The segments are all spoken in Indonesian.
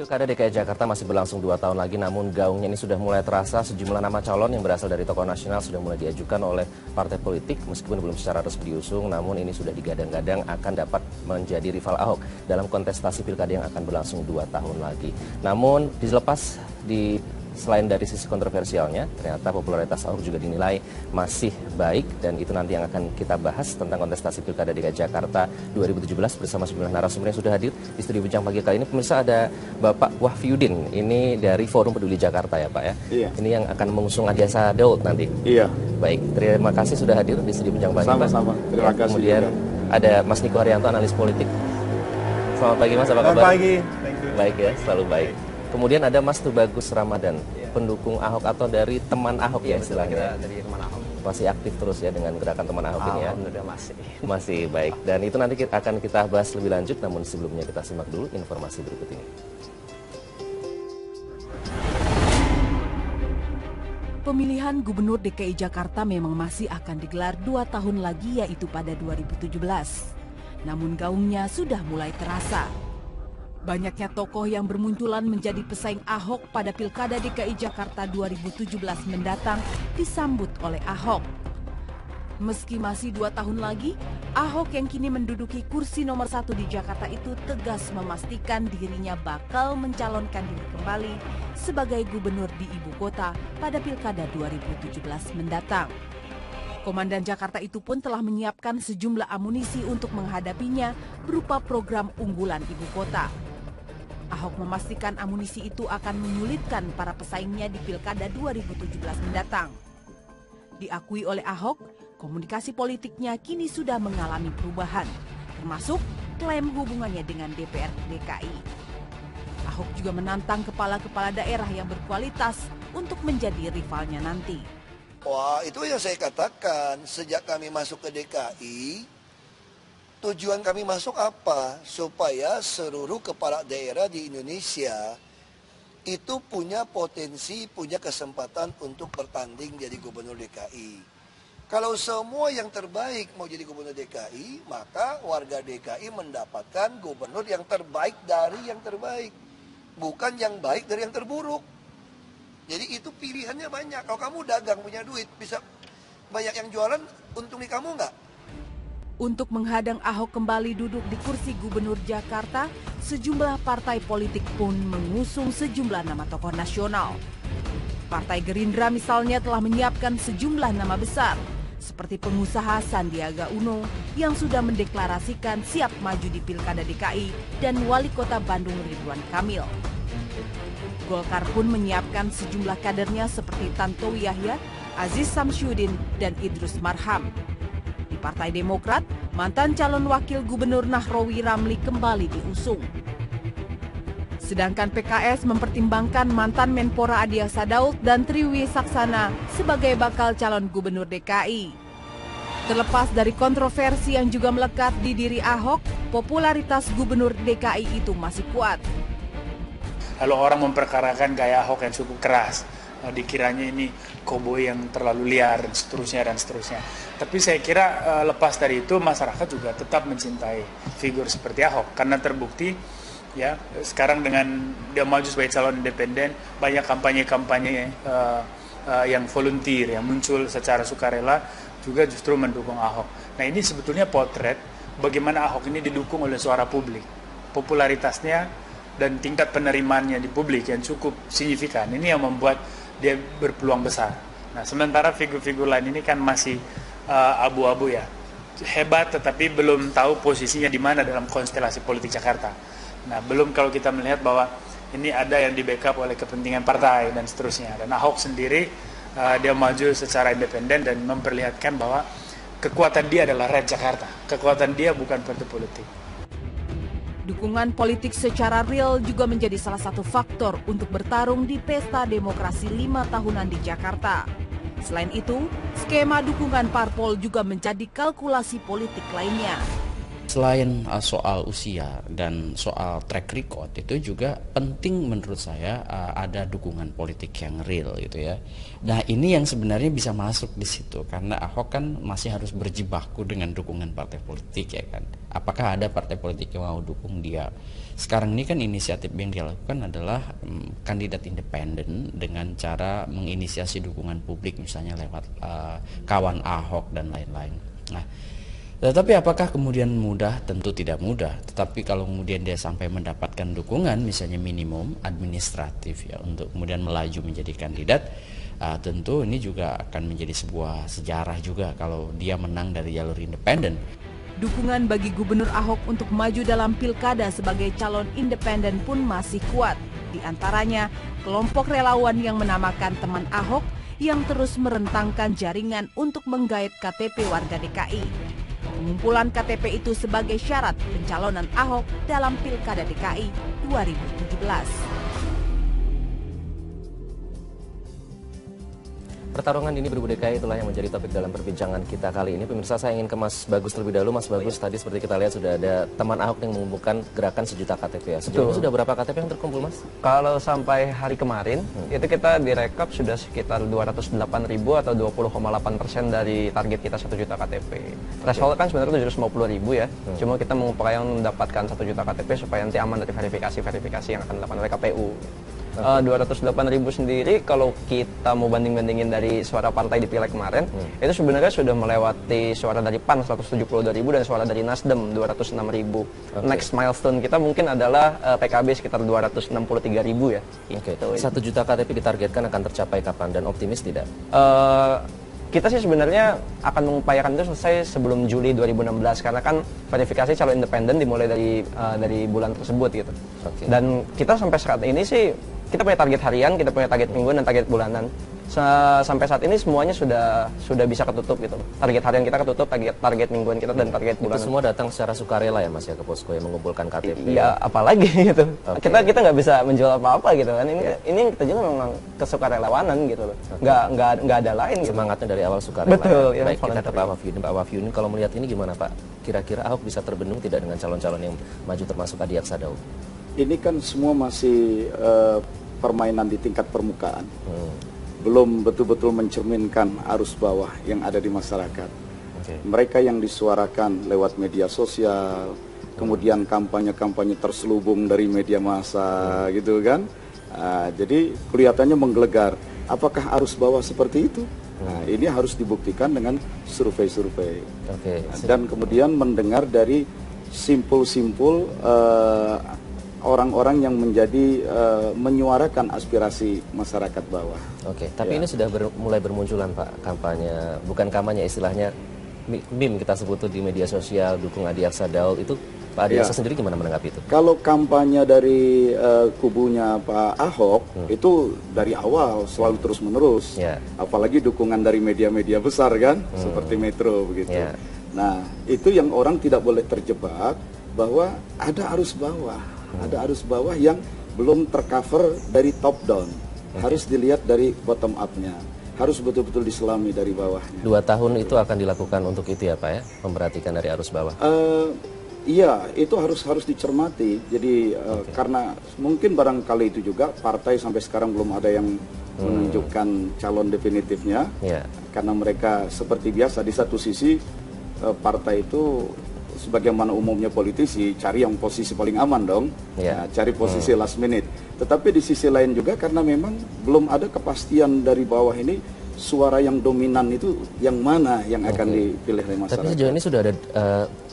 Pilkada DKI Jakarta masih berlangsung 2 tahun lagi, namun gaungnya ini sudah mulai terasa. Sejumlah nama calon yang berasal dari tokoh nasional sudah mulai diajukan oleh partai politik, meskipun belum secara resmi diusung, namun ini sudah digadang-gadang akan dapat menjadi rival Ahok dalam kontestasi pilkada yang akan berlangsung 2 tahun lagi. Namun dilepas selain dari sisi kontroversialnya, ternyata popularitas Ahok juga dinilai masih baik, dan itu nanti yang akan kita bahas tentang kontestasi Pilkada DKI Jakarta 2017 bersama sejumlah narasumber yang sudah hadir di studio Bincang Pagi kali ini. Pemirsa, ada Bapak Wahfiudin, ini dari Forum Peduli Jakarta ya Pak ya? Iya. Ini yang akan mengusung Adiasa Daud nanti? Iya. Baik, terima kasih sudah hadir di studio Bincang Pagi. Sama-sama, terima kasih. Kemudian ada Mas Niko Haryanto, analis politik. Selamat pagi Mas, apa kabar? Selamat pagi. Baik ya, selalu baik. Kemudian ada Mas Tubagus Ramadan, pendukung Ahok atau dari teman Ahok ya istilahnya. Dari teman Ahok. Masih aktif terus ya dengan gerakan teman Ahok ini ya? Alhamdulillah masih. Masih baik. Dan itu nanti akan kita bahas lebih lanjut, namun sebelumnya kita simak dulu informasi berikut ini. Pemilihan Gubernur DKI Jakarta memang masih akan digelar 2 tahun lagi, yaitu pada 2017. Namun gaungnya sudah mulai terasa. Banyaknya tokoh yang bermunculan menjadi pesaing Ahok pada Pilkada DKI Jakarta 2017 mendatang disambut oleh Ahok. Meski masih 2 tahun lagi, Ahok yang kini menduduki kursi nomor 1 di Jakarta itu tegas memastikan dirinya bakal mencalonkan diri kembali sebagai gubernur di ibu kota pada Pilkada 2017 mendatang. Komandan Jakarta itu pun telah menyiapkan sejumlah amunisi untuk menghadapinya berupa program unggulan ibu kota. Ahok memastikan amunisi itu akan menyulitkan para pesaingnya di Pilkada 2017 mendatang. Diakui oleh Ahok, komunikasi politiknya kini sudah mengalami perubahan, termasuk klaim hubungannya dengan DPR DKI. Ahok juga menantang kepala-kepala daerah yang berkualitas untuk menjadi rivalnya nanti. Wah, itu yang saya katakan, sejak kami masuk ke DKI, tujuan kami masuk apa? Supaya seluruh kepala daerah di Indonesia itu punya potensi, punya kesempatan untuk bertanding jadi gubernur DKI. Kalau semua yang terbaik mau jadi gubernur DKI, maka warga DKI mendapatkan gubernur yang terbaik dari yang terbaik. Bukan yang baik dari yang terburuk. Jadi itu pilihannya banyak. Kalau kamu dagang punya duit, bisa banyak yang jualan, untung di kamu nggak? Untuk menghadang Ahok kembali duduk di kursi gubernur Jakarta, sejumlah partai politik pun mengusung sejumlah nama tokoh nasional. Partai Gerindra misalnya telah menyiapkan sejumlah nama besar, seperti pengusaha Sandiaga Uno yang sudah mendeklarasikan siap maju di Pilkada DKI dan Wali Kota Bandung Ridwan Kamil. Golkar pun menyiapkan sejumlah kadernya seperti Tantowi Yahya, Aziz Samsyudin, dan Idrus Marham. Di Partai Demokrat, mantan calon wakil gubernur Nahrawi Ramli kembali diusung. Sedangkan PKS mempertimbangkan mantan Menpora Adiasa Daud dan Triwi Saksana sebagai bakal calon gubernur DKI. Terlepas dari kontroversi yang juga melekat di diri Ahok, popularitas gubernur DKI itu masih kuat. Lalu orang memperkarakan gaya Ahok yang cukup keras, dikiranya ini koboi yang terlalu liar dan seterusnya. Tapi saya kira lepas dari itu masyarakat juga tetap mencintai figur seperti Ahok karena terbukti ya sekarang dengan dia maju sebagai calon independen, banyak kampanye-kampanye yang volunteer yang muncul secara sukarela juga justru mendukung Ahok. Nah, ini sebetulnya potret bagaimana Ahok ini didukung oleh suara publik. Popularitasnya dan tingkat penerimaannya di publik yang cukup signifikan. Ini yang membuat dia berpeluang besar. Nah, sementara figur-figur lain ini kan masih abu-abu ya. Hebat tetapi belum tahu posisinya di mana dalam konstelasi politik Jakarta. Nah, belum kalau kita melihat bahwa ini ada yang di backup oleh kepentingan partai dan seterusnya. Dan Ahok sendiri dia maju secara independen dan memperlihatkan bahwa kekuatan dia adalah rakyat Jakarta. Kekuatan dia bukan partai politik. Dukungan politik secara real juga menjadi salah satu faktor untuk bertarung di pesta demokrasi 5 tahunan di Jakarta. Selain itu, skema dukungan parpol juga menjadi kalkulasi politik lainnya. Selain soal usia dan soal track record, itu juga penting menurut saya ada dukungan politik yang real gitu ya. Nah ini yang sebenarnya bisa masuk di situ karena Ahok kan masih harus berjibaku dengan dukungan partai politik ya kan. Apakah ada partai politik yang mau dukung dia? Sekarang ini kan inisiatif yang dilakukan adalah kandidat independen dengan cara menginisiasi dukungan publik misalnya lewat kawan Ahok dan lain-lain. Nah, tetapi apakah kemudian mudah? Tentu tidak mudah. Tetapi kalau kemudian dia sampai mendapatkan dukungan, misalnya minimum administratif ya, untuk kemudian melaju menjadi kandidat, tentu ini juga akan menjadi sebuah sejarah juga kalau dia menang dari jalur independen. Dukungan bagi Gubernur Ahok untuk maju dalam pilkada sebagai calon independen pun masih kuat. Di antaranya, kelompok relawan yang menamakan teman Ahok yang terus merentangkan jaringan untuk menggait KTP warga DKI. Pengumpulan KTP itu sebagai syarat pencalonan Ahok dalam Pilkada DKI 2017. Pertarungan dini Pilgub DKI itulah yang menjadi topik dalam perbincangan kita kali ini. Pemirsa, saya ingin ke Mas Bagus terlebih dahulu. Mas Bagus, tadi seperti kita lihat sudah ada teman Ahok yang mengumpulkan gerakan 1 juta KTP ya. Sejauh ini sudah berapa KTP yang terkumpul, Mas? Kalau sampai hari kemarin, itu kita direkap sudah sekitar 208.000 atau 20,8% dari target kita 1 juta KTP. Threshold kan sebenarnya 750.000 ya. Cuma kita mengupayakan mendapatkan 1 juta KTP supaya nanti aman dari verifikasi yang akan dilakukan oleh KPU. 208.000 sendiri kalau kita mau banding-bandingin dari suara partai di Pileg kemarin, itu sebenarnya sudah melewati suara dari PAN 172.000 dan suara dari Nasdem 206.000. Next milestone kita mungkin adalah PKB sekitar 263.000 ya. Gitu. 1 juta KTP ditargetkan akan tercapai kapan dan optimis tidak? Kita sih sebenarnya akan mengupayakan itu selesai sebelum Juli 2016 karena kan verifikasi calon independen dimulai dari bulan tersebut gitu. Dan kita sampai saat ini sih kita punya target harian, kita punya target mingguan dan target bulanan. Sampai saat ini semuanya sudah bisa ketutup gitu. Target harian kita ketutup, target mingguan kita dan target bulanan. Itu semua datang secara sukarela ya Mas ya ke posko yang mengumpulkan KTP. Iya, apalagi gitu. Kita nggak bisa menjual apa-apa gitu kan. Ini kita juga memang kesukarelawanan gitu loh. Nggak ada lain gitu. Semangatnya dari awal sukarela. Betul, ya. Baik, kita ke Pak Wahyudin. Pak Wahyudin, kalau melihat ini gimana Pak? Kira-kira Ahok bisa terbendung tidak dengan calon-calon yang maju termasuk Adi Aksa-Daud? Ini kan semua masih permainan di tingkat permukaan. Belum betul-betul mencerminkan arus bawah yang ada di masyarakat. Mereka yang disuarakan lewat media sosial, kemudian kampanye-kampanye terselubung dari media massa gitu kan. Jadi kelihatannya menggelegar. Apakah arus bawah seperti itu? Nah, ini harus dibuktikan dengan survei-survei. Dan kemudian mendengar dari simpul-simpul orang-orang yang menjadi menyuarakan aspirasi masyarakat bawah. Tapi ini sudah mulai bermunculan Pak, bukan kampanye istilahnya meme kita sebut di media sosial dukung Adi Aksa-Daud itu. Pak Adi Aksa sendiri gimana menanggapi itu? Kalau kampanye dari kubunya Pak Ahok itu dari awal selalu terus-menerus, apalagi dukungan dari media-media besar kan, seperti Metro begitu. Nah itu yang orang tidak boleh terjebak bahwa ada arus bawah. Ada arus bawah yang belum tercover dari top down. Harus dilihat dari bottom up-nya. Harus betul-betul diselami dari bawahnya. 2 tahun itu akan dilakukan untuk itu ya Pak ya? Memperhatikan dari arus bawah? Iya, itu harus dicermati. Jadi karena mungkin barangkali itu juga partai sampai sekarang belum ada yang menunjukkan calon definitifnya. Karena mereka seperti biasa di satu sisi partai itu sebagaimana umumnya politisi cari yang posisi paling aman dong, cari posisi last minute. Tetapi di sisi lain juga karena memang belum ada kepastian dari bawah ini suara yang dominan itu yang mana yang akan dipilih oleh masyarakat. Tapi sejauh ini sudah ada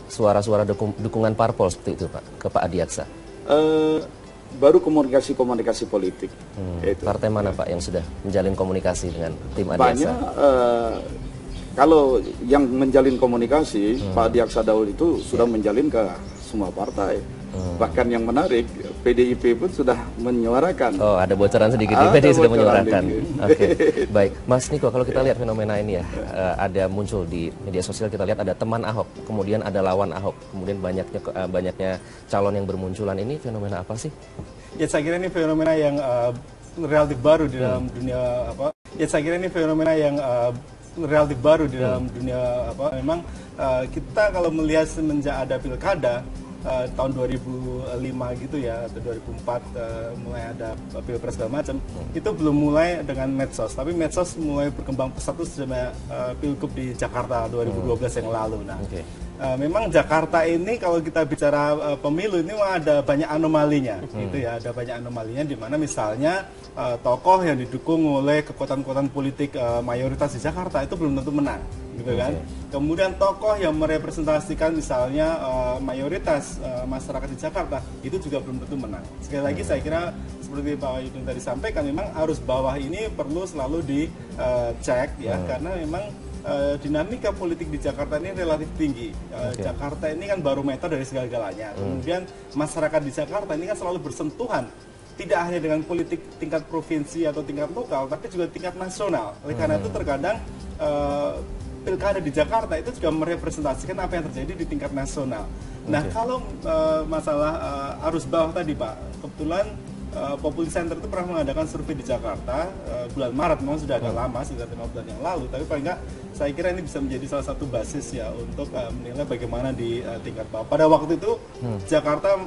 suara-suara dukungan parpol seperti itu Pak ke Pak Adi Aksa? Baru komunikasi politik. Partai mana Pak yang sudah menjalin komunikasi dengan tim Adi Aksa? Banyak. Kalau yang menjalin komunikasi, Pak Adi Aksa-Daud itu sudah menjalin ke semua partai. Bahkan yang menarik, PDIP pun sudah menyuarakan. Oh, ada bocoran sedikit, PDIP sudah menyuarakan. Baik. Mas Niko, kalau kita lihat fenomena ini ya, ada muncul di media sosial, kita lihat ada teman Ahok, kemudian ada lawan Ahok, kemudian banyaknya calon yang bermunculan. Ini fenomena apa sih? Ya, saya kira ini fenomena yang relatif baru di dalam dunia apa? Ya, saya kira ini fenomena yang relatif baru di dalam dunia apa. Memang kita kalau melihat semenjak ada pilkada tahun 2005 gitu ya atau 2004 mulai ada pilpres segala macam, itu belum mulai dengan medsos, tapi medsos mulai berkembang pesat itu sejak pilgub di Jakarta 2012 yang lalu. Nah, memang Jakarta ini kalau kita bicara pemilu ini ada banyak anomalinya, gitu ya, ada banyak anomalinya di mana misalnya tokoh yang didukung oleh kekuatan-kekuatan politik mayoritas di Jakarta itu belum tentu menang, gitu kan. Kemudian tokoh yang merepresentasikan misalnya mayoritas masyarakat di Jakarta itu juga belum tentu menang. Sekali lagi saya kira seperti Pak Yudin tadi sampaikan, memang arus bawah ini perlu selalu dicek ya, karena memang dinamika politik di Jakarta ini relatif tinggi. Jakarta ini kan barometer dari segala-galanya. Kemudian masyarakat di Jakarta ini kan selalu bersentuhan tidak hanya dengan politik tingkat provinsi atau tingkat lokal, tapi juga tingkat nasional. Oleh karena itu terkadang pilkada di Jakarta itu juga merepresentasikan apa yang terjadi di tingkat nasional. Nah, kalau masalah arus bawah tadi Pak, kebetulan Populi Center itu pernah mengadakan survei di Jakarta bulan Maret, memang sudah agak lama, sudah 5 bulan yang lalu, tapi paling nggak saya kira ini bisa menjadi salah satu basis ya untuk menilai bagaimana di tingkat bawah. Pada waktu itu Jakarta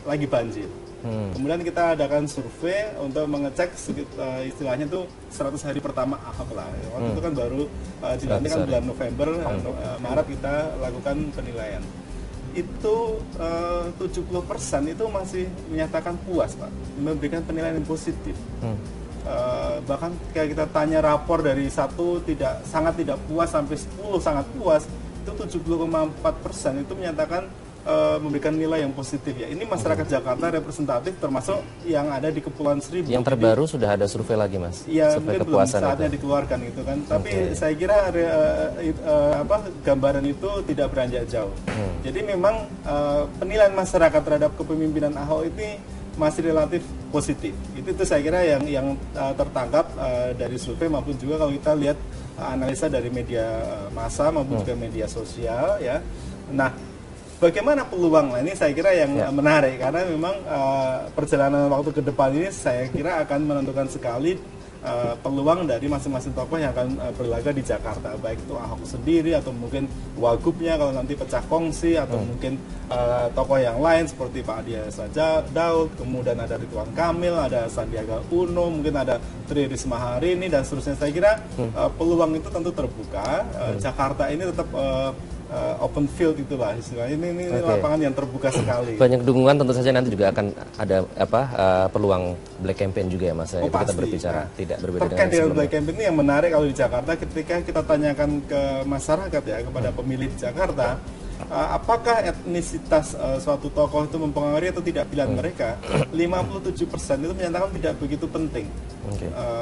lagi banjir. Kemudian kita adakan survei untuk mengecek istilahnya itu 100 hari pertama Ahok lah. Waktu itu kan baru dilantik kan bulan November, Maret kita lakukan penilaian. Itu 70% itu masih menyatakan puas Pak, memberikan penilaian yang positif. Bahkan kayak kita tanya rapor dari 1 sangat tidak puas sampai 10 sangat puas, itu 70,4% itu menyatakan memberikan nilai yang positif ya. Ini masyarakat Jakarta representatif termasuk yang ada di Kepulauan Seribu. Yang terbaru sudah ada survei lagi Mas? Ya, survei mungkin belum saatnya dikeluarkan gitu kan. Tapi saya kira gambaran itu tidak beranjak jauh. Jadi memang penilaian masyarakat terhadap kepemimpinan Ahok ini masih relatif positif. Itu saya kira yang tertangkap dari survei maupun juga kalau kita lihat analisa dari media massa maupun juga media sosial ya. Nah, bagaimana peluang? Nah, ini saya kira yang menarik karena memang perjalanan waktu ke depan ini saya kira akan menentukan sekali peluang dari masing-masing tokoh yang akan berlaga di Jakarta, baik itu Ahok sendiri atau mungkin wagubnya kalau nanti pecah kongsi atau mungkin tokoh yang lain seperti Pak Adi Saja Daud, kemudian ada Ridwan Kamil, ada Sandiaga Uno, mungkin ada Tri Risma hari ini dan seterusnya. Saya kira peluang itu tentu terbuka. Jakarta ini tetap open field itulah istilahnya. Ini lapangan yang terbuka sekali. Banyak dukungan tentu saja nanti juga akan ada peluang black campaign juga ya Mas. Itu kita berbicara tidak berbeda terkait dengan black campaign ini yang menarik kalau di Jakarta ketika kita tanyakan ke masyarakat ya, kepada pemilih di Jakarta, apakah etnisitas suatu tokoh itu mempengaruhi atau tidak pilihan mereka, 57% itu menyatakan tidak begitu penting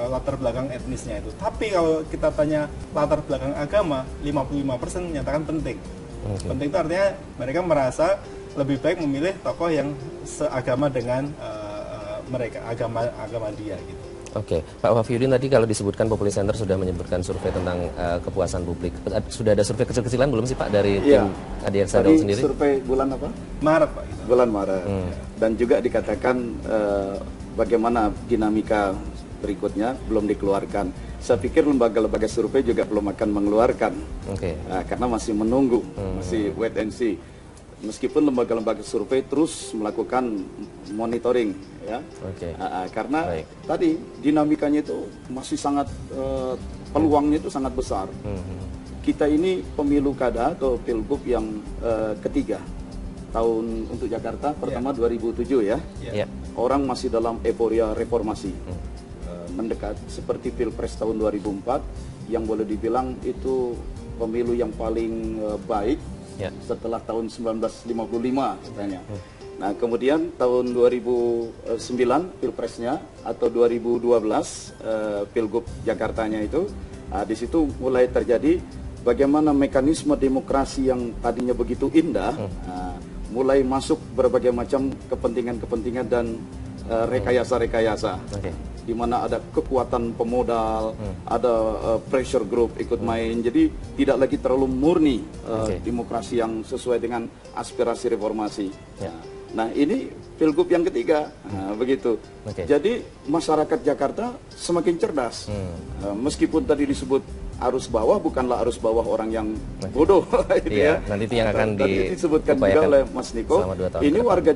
latar belakang etnisnya itu. Tapi kalau kita tanya latar belakang agama, 55% menyatakan penting. Penting itu artinya mereka merasa lebih baik memilih tokoh yang seagama dengan mereka, agama dia gitu. Oke, Pak Wafiuddin tadi kalau disebutkan Populi Center sudah menyebutkan survei tentang kepuasan publik. Sudah ada survei kecil-kecilan belum sih Pak dari tim Adi Aksa sendiri? Survei bulan apa? Maret Pak. Bulan Maret. Dan juga dikatakan bagaimana dinamika berikutnya belum dikeluarkan. Saya pikir lembaga-lembaga survei juga belum akan mengeluarkan, karena masih menunggu, masih wait and see. Meskipun lembaga-lembaga survei terus melakukan monitoring, ya, karena tadi dinamikanya itu masih sangat peluangnya itu sangat besar. Kita ini pemilu kada atau pilgub yang ketiga tahun untuk Jakarta, pertama 2007 ya. Orang masih dalam euforia reformasi, mendekat seperti pilpres tahun 2004 yang boleh dibilang itu pemilu yang paling baik setelah tahun 1955 katanya. Nah, kemudian tahun 2009 pilpresnya atau 2012 pilgub Jakartanya itu, di situ mulai terjadi bagaimana mekanisme demokrasi yang tadinya begitu indah mulai masuk berbagai macam kepentingan-kepentingan dan rekayasa-rekayasa. Di mana ada kekuatan pemodal, ada pressure group ikut main, jadi tidak lagi terlalu murni demokrasi yang sesuai dengan aspirasi reformasi. Nah, ini pilgub yang ketiga, begitu. Jadi masyarakat Jakarta semakin cerdas, meskipun tadi disebut arus bawah bukanlah arus bawah orang yang bodoh. Gitu Iya, nanti itu yang akan Tadi disebutkan juga oleh Mas Niko, ini warga